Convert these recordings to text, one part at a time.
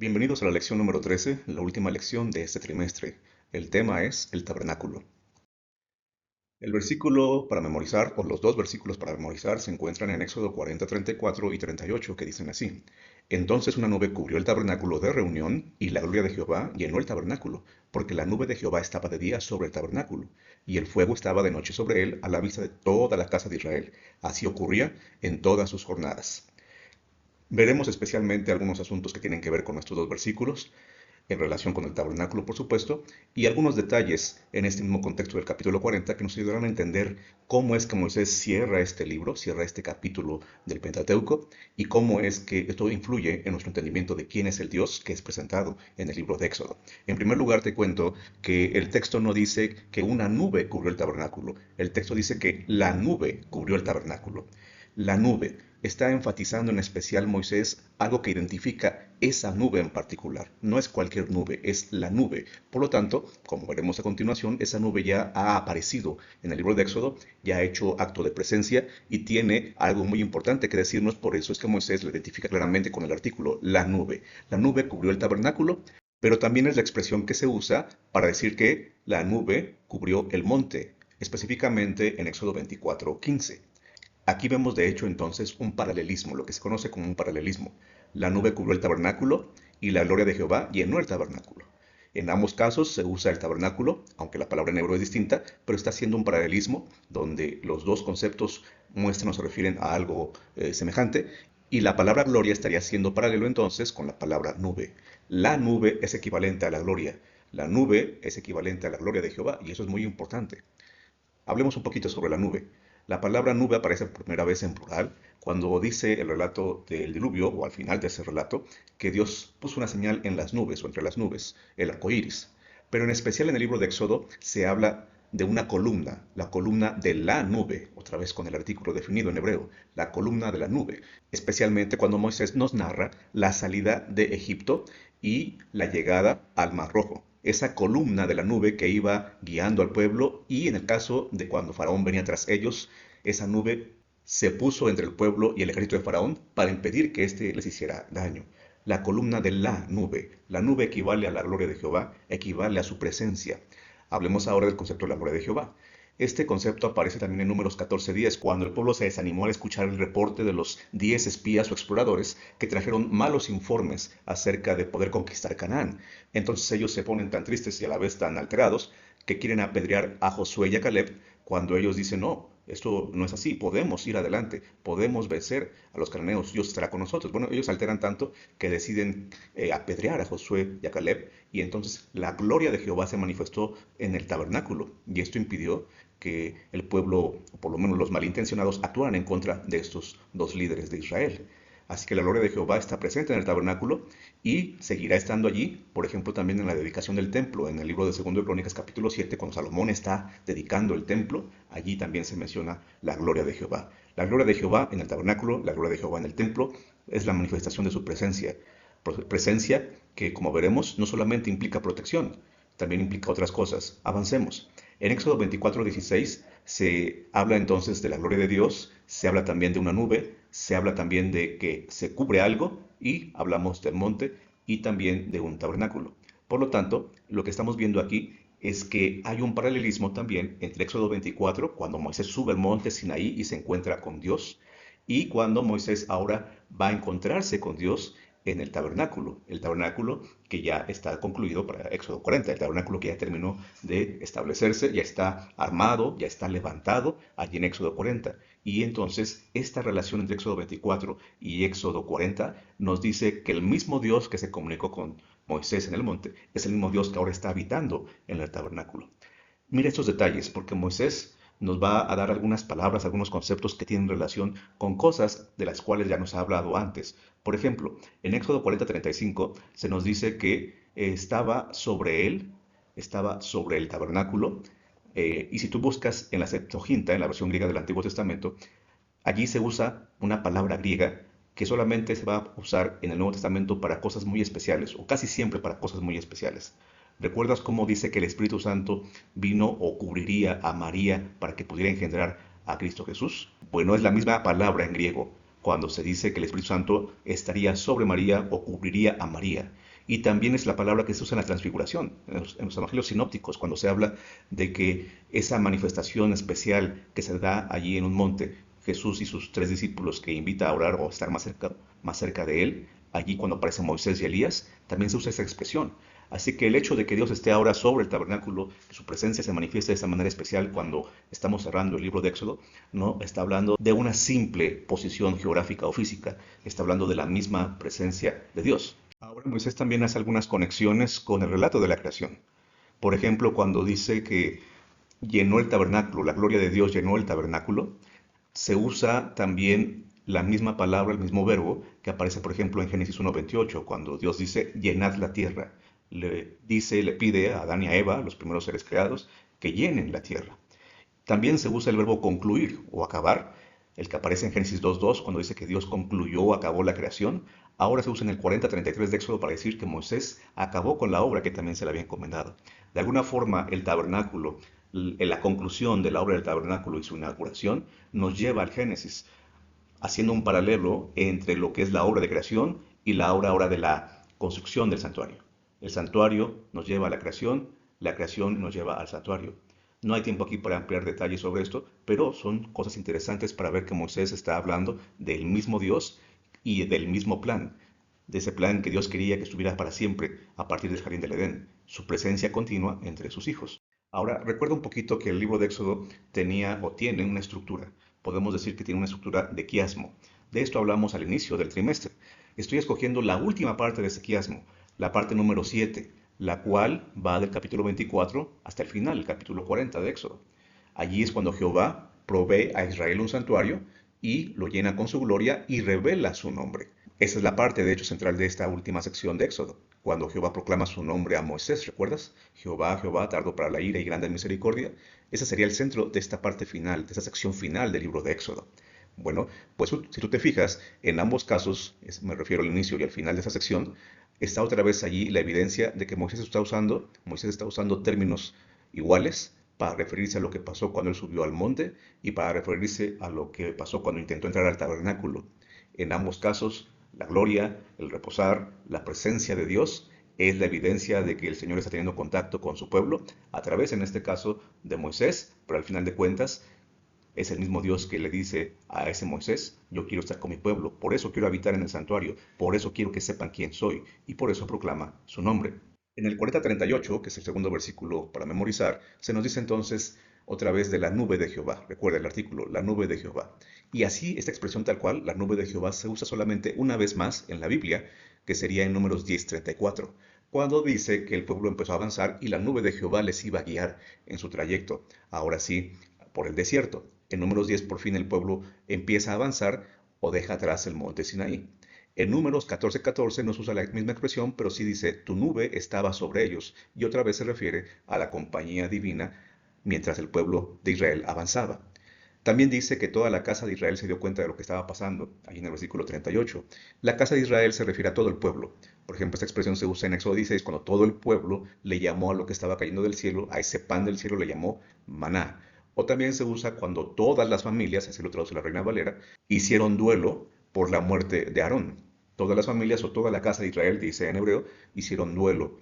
Bienvenidos a la lección número 13, la última lección de este trimestre. El tema es el tabernáculo. El versículo para memorizar, o los dos versículos para memorizar, se encuentran en Éxodo 40, 34 y 38, que dicen así. Entonces una nube cubrió el tabernáculo de reunión, y la gloria de Jehová llenó el tabernáculo, porque la nube de Jehová estaba de día sobre el tabernáculo, y el fuego estaba de noche sobre él, a la vista de toda la casa de Israel. Así ocurría en todas sus jornadas. Veremos especialmente algunos asuntos que tienen que ver con estos dos versículos, en relación con el tabernáculo, por supuesto, y algunos detalles en este mismo contexto del capítulo 40 que nos ayudarán a entender cómo es que Moisés cierra este libro, cierra este capítulo del Pentateuco, y cómo es que esto influye en nuestro entendimiento de quién es el Dios que es presentado en el libro de Éxodo. En primer lugar, te cuento que el texto no dice que una nube cubrió el tabernáculo, el texto dice que la nube cubrió el tabernáculo. La nube. Está enfatizando en especial Moisés algo que identifica esa nube en particular. No es cualquier nube, es la nube. Por lo tanto, como veremos a continuación, esa nube ya ha aparecido en el libro de Éxodo, ya ha hecho acto de presencia y tiene algo muy importante que decirnos. Por eso es que Moisés lo identifica claramente con el artículo, la nube. La nube cubrió el tabernáculo, pero también es la expresión que se usa para decir que la nube cubrió el monte, específicamente en Éxodo 24:15. Aquí vemos de hecho entonces un paralelismo, lo que se conoce como un paralelismo. La nube cubrió el tabernáculo y la gloria de Jehová llenó el tabernáculo. En ambos casos se usa el tabernáculo, aunque la palabra en hebreo es distinta, pero está haciendo un paralelismo donde los dos conceptos muestran o se refieren a algo semejante, y la palabra gloria estaría siendo paralelo entonces con la palabra nube. La nube es equivalente a la gloria. La nube es equivalente a la gloria de Jehová, y eso es muy importante. Hablemos un poquito sobre la nube. La palabra nube aparece por primera vez en plural cuando dice el relato del diluvio, o al final de ese relato, que Dios puso una señal en las nubes o entre las nubes, el arco iris. Pero en especial en el libro de Éxodo se habla de una columna, la columna de la nube, otra vez con el artículo definido en hebreo, la columna de la nube, especialmente cuando Moisés nos narra la salida de Egipto y la llegada al Mar Rojo. Esa columna de la nube que iba guiando al pueblo, y en el caso de cuando Faraón venía tras ellos, esa nube se puso entre el pueblo y el ejército de Faraón para impedir que éste les hiciera daño. La columna de la nube equivale a la gloria de Jehová, equivale a su presencia. Hablemos ahora del concepto de la gloria de Jehová. Este concepto aparece también en Números 14:10, cuando el pueblo se desanimó al escuchar el reporte de los 10 espías o exploradores que trajeron malos informes acerca de poder conquistar Canaán. Entonces ellos se ponen tan tristes y a la vez tan alterados que quieren apedrear a Josué y a Caleb cuando ellos dicen, no, esto no es así, podemos ir adelante, podemos vencer a los cananeos, Dios estará con nosotros. Bueno, ellos alteran tanto que deciden apedrear a Josué y a Caleb, y entonces la gloria de Jehová se manifestó en el tabernáculo, y esto impidió que el pueblo, o por lo menos los malintencionados, actuaran en contra de estos dos líderes de Israel. Así que la gloria de Jehová está presente en el tabernáculo y seguirá estando allí, por ejemplo, también en la dedicación del templo. En el libro de 2 de Crónicas capítulo 7, cuando Salomón está dedicando el templo, allí también se menciona la gloria de Jehová. La gloria de Jehová en el tabernáculo, la gloria de Jehová en el templo, es la manifestación de su presencia. Presencia que, como veremos, no solamente implica protección, también implica otras cosas. Avancemos. En Éxodo 24:16 se habla entonces de la gloria de Dios, se habla también de una nube, se habla también de que se cubre algo, y hablamos del monte y también de un tabernáculo. Por lo tanto, lo que estamos viendo aquí es que hay un paralelismo también entre Éxodo 24, cuando Moisés sube al monte Sinaí y se encuentra con Dios, y cuando Moisés ahora va a encontrarse con Dios en el tabernáculo que ya está concluido para Éxodo 40, el tabernáculo que ya terminó de establecerse, ya está armado, ya está levantado allí en Éxodo 40. Y entonces esta relación entre Éxodo 24 y Éxodo 40 nos dice que el mismo Dios que se comunicó con Moisés en el monte es el mismo Dios que ahora está habitando en el tabernáculo. Mira estos detalles, porque Moisés nos va a dar algunas palabras, algunos conceptos que tienen relación con cosas de las cuales ya nos ha hablado antes. Por ejemplo, en Éxodo 40:35 se nos dice que estaba sobre el tabernáculo, y si tú buscas en la Septuaginta, en la versión griega del Antiguo Testamento, allí se usa una palabra griega que solamente se va a usar en el Nuevo Testamento para cosas muy especiales, o casi siempre para cosas muy especiales. ¿Recuerdas cómo dice que el Espíritu Santo vino o cubriría a María para que pudiera engendrar a Cristo Jesús? Bueno, es la misma palabra en griego cuando se dice que el Espíritu Santo estaría sobre María o cubriría a María. Y también es la palabra que se usa en la transfiguración, en los evangelios sinópticos, cuando se habla de que esa manifestación especial que se da allí en un monte, Jesús y sus 3 discípulos que invita a orar o estar más cerca de él, allí cuando aparecen Moisés y Elías, también se usa esa expresión. Así que el hecho de que Dios esté ahora sobre el tabernáculo, que su presencia se manifieste de esa manera especial cuando estamos cerrando el libro de Éxodo, no está hablando de una simple posición geográfica o física, está hablando de la misma presencia de Dios. Ahora Moisés también hace algunas conexiones con el relato de la creación. Por ejemplo, cuando dice que llenó el tabernáculo, la gloria de Dios llenó el tabernáculo, se usa también la misma palabra, el mismo verbo que aparece, por ejemplo, en Génesis 1:28, cuando Dios dice, llenad la tierra. Le pide a Adán y a Eva, los primeros seres creados, que llenen la tierra. También se usa el verbo concluir o acabar, el que aparece en Génesis 2:2, cuando dice que Dios concluyó o acabó la creación. Ahora se usa en el 40:33 de Éxodo para decir que Moisés acabó con la obra que también se le había encomendado. De alguna forma, el tabernáculo, la conclusión de la obra del tabernáculo y su inauguración, nos lleva al Génesis, haciendo un paralelo entre lo que es la obra de creación y la obra ahora de la construcción del santuario. El santuario nos lleva a la creación nos lleva al santuario. No hay tiempo aquí para ampliar detalles sobre esto, pero son cosas interesantes para ver que Moisés está hablando del mismo Dios y del mismo plan, de ese plan que Dios quería que estuviera para siempre a partir del jardín del Edén, su presencia continua entre sus hijos. Ahora, recuerda un poquito que el libro de Éxodo tenía o tiene una estructura. Podemos decir que tiene una estructura de quiasmo. De esto hablamos al inicio del trimestre. Estoy escogiendo la última parte de ese quiasmo, la parte número 7, la cual va del capítulo 24 hasta el final, el capítulo 40 de Éxodo. Allí es cuando Jehová provee a Israel un santuario y lo llena con su gloria y revela su nombre. Esa es la parte, de hecho, central de esta última sección de Éxodo, cuando Jehová proclama su nombre a Moisés, ¿recuerdas? Jehová, Jehová, tardo para la ira y grande en misericordia. Ese sería el centro de esta parte final, de esta sección final del libro de Éxodo. Bueno, pues si tú te fijas, en ambos casos, me refiero al inicio y al final de esa sección, está otra vez allí la evidencia de que Moisés está usando términos iguales para referirse a lo que pasó cuando él subió al monte y para referirse a lo que pasó cuando intentó entrar al tabernáculo. En ambos casos, la gloria, el reposar, la presencia de Dios es la evidencia de que el Señor está teniendo contacto con su pueblo a través, en este caso, de Moisés, pero al final de cuentas es el mismo Dios que le dice a ese Moisés, yo quiero estar con mi pueblo, por eso quiero habitar en el santuario, por eso quiero que sepan quién soy, y por eso proclama su nombre. En el 40:38, que es el segundo versículo para memorizar, se nos dice entonces otra vez de la nube de Jehová. Recuerda el artículo, la nube de Jehová. Y así esta expresión tal cual, la nube de Jehová, se usa solamente una vez más en la Biblia, que sería en Números 10:34, cuando dice que el pueblo empezó a avanzar y la nube de Jehová les iba a guiar en su trayecto. Ahora sí, por el desierto. En Números 10 por fin el pueblo empieza a avanzar o deja atrás el monte Sinaí. En Números 14:14 no se usa la misma expresión, pero sí dice, tu nube estaba sobre ellos, y otra vez se refiere a la compañía divina mientras el pueblo de Israel avanzaba. También dice que toda la casa de Israel se dio cuenta de lo que estaba pasando, allí en el versículo 38. La casa de Israel se refiere a todo el pueblo. Por ejemplo, esta expresión se usa en Éxodo 16, cuando todo el pueblo le llamó a lo que estaba cayendo del cielo, a ese pan del cielo le llamó maná. O también se usa cuando todas las familias, así lo traduce la Reina Valera, hicieron duelo por la muerte de Aarón. Todas las familias o toda la casa de Israel, dice en hebreo, hicieron duelo,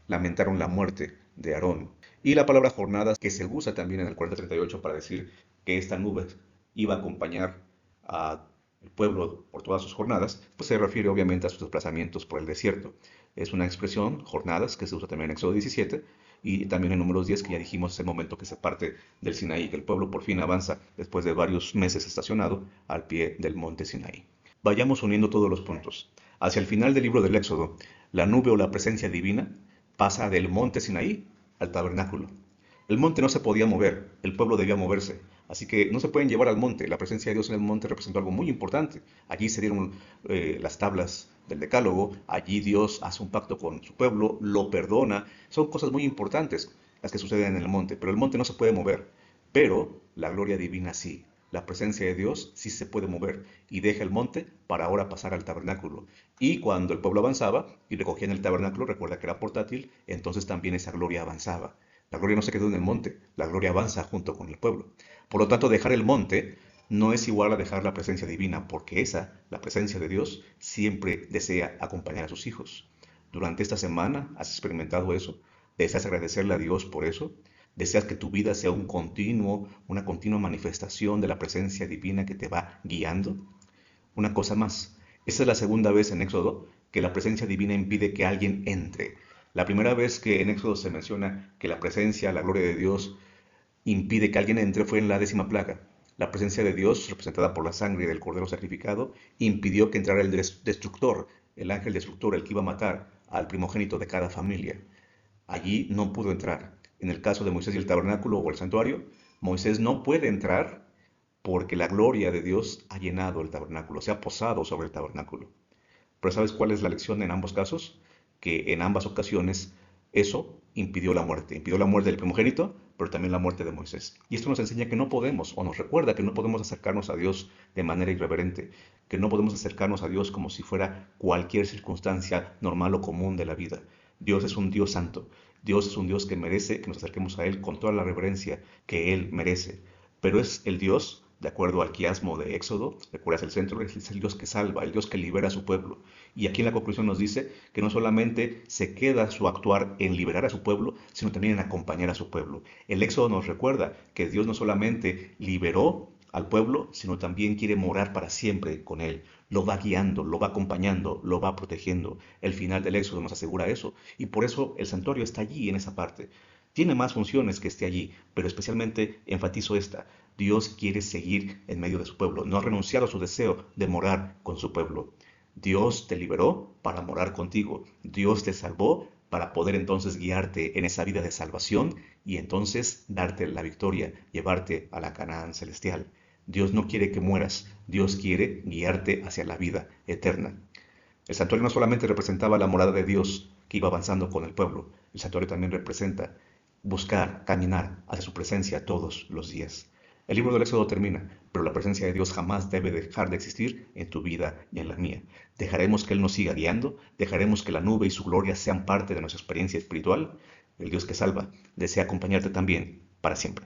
lamentaron la muerte de Aarón. Y la palabra jornadas, que se usa también en el 40:38 para decir que esta nube iba a acompañar al pueblo por todas sus jornadas, pues se refiere obviamente a sus desplazamientos por el desierto. Es una expresión, jornadas, que se usa también en Éxodo 17 y también en Números 10, que ya dijimos, es el momento que se parte del Sinaí, que el pueblo por fin avanza después de varios meses estacionado al pie del monte Sinaí. Vayamos uniendo todos los puntos. Hacia el final del libro del Éxodo, la nube o la presencia divina pasa del monte Sinaí al tabernáculo. El monte no se podía mover, el pueblo debía moverse, así que no se pueden llevar al monte. La presencia de Dios en el monte representó algo muy importante. Allí se dieron las tablas del Decálogo, allí Dios hace un pacto con su pueblo, lo perdona. Son cosas muy importantes las que suceden en el monte, pero el monte no se puede mover. Pero la gloria divina sí. La presencia de Dios sí se puede mover y deja el monte para ahora pasar al tabernáculo. Y cuando el pueblo avanzaba y recogían el tabernáculo, recuerda que era portátil, entonces también esa gloria avanzaba. La gloria no se quedó en el monte, la gloria avanza junto con el pueblo. Por lo tanto, dejar el monte no es igual a dejar la presencia divina, porque esa, la presencia de Dios, siempre desea acompañar a sus hijos. Durante esta semana has experimentado eso. ¿Deseas agradecerle a Dios por eso? ¿Deseas que tu vida sea una continua manifestación de la presencia divina que te va guiando? Una cosa más. Esta es la segunda vez en Éxodo que la presencia divina impide que alguien entre. La primera vez que en Éxodo se menciona que la presencia, la gloria de Dios impide que alguien entre fue en la 10ª plaga. La presencia de Dios, representada por la sangre del cordero sacrificado, impidió que entrara el destructor, el ángel destructor, el que iba a matar al primogénito de cada familia. Allí no pudo entrar. En el caso de Moisés y el tabernáculo o el santuario, Moisés no puede entrar porque la gloria de Dios ha llenado el tabernáculo, se ha posado sobre el tabernáculo. Pero ¿sabes cuál es la lección en ambos casos? Que en ambas ocasiones eso impidió la muerte del primogénito, pero también la muerte de Moisés. Y esto nos enseña que no podemos, o nos recuerda que no podemos acercarnos a Dios de manera irreverente, que no podemos acercarnos a Dios como si fuera cualquier circunstancia normal o común de la vida. Dios es un Dios santo. Dios es un Dios que merece que nos acerquemos a Él con toda la reverencia que Él merece. Pero es el Dios, de acuerdo al quiasmo de Éxodo, recuerdas el centro, es el Dios que salva, el Dios que libera a su pueblo. Y aquí en la conclusión nos dice que no solamente se queda su actuar en liberar a su pueblo, sino también en acompañar a su pueblo. El Éxodo nos recuerda que Dios no solamente liberó al pueblo, sino también quiere morar para siempre con él. Lo va guiando, lo va acompañando, lo va protegiendo. El final del Éxodo nos asegura eso. Y por eso el santuario está allí en esa parte. Tiene más funciones que esté allí, pero especialmente enfatizo esta. Dios quiere seguir en medio de su pueblo. No ha renunciado a su deseo de morar con su pueblo. Dios te liberó para morar contigo. Dios te salvó para poder entonces guiarte en esa vida de salvación y entonces darte la victoria, llevarte a la Canaán celestial. Dios no quiere que mueras, Dios quiere guiarte hacia la vida eterna. El santuario no solamente representaba la morada de Dios que iba avanzando con el pueblo, el santuario también representa buscar, caminar hacia su presencia todos los días. El libro del Éxodo termina, pero la presencia de Dios jamás debe dejar de existir en tu vida y en la mía. Dejaremos que Él nos siga guiando, dejaremos que la nube y su gloria sean parte de nuestra experiencia espiritual. El Dios que salva desea acompañarte también para siempre.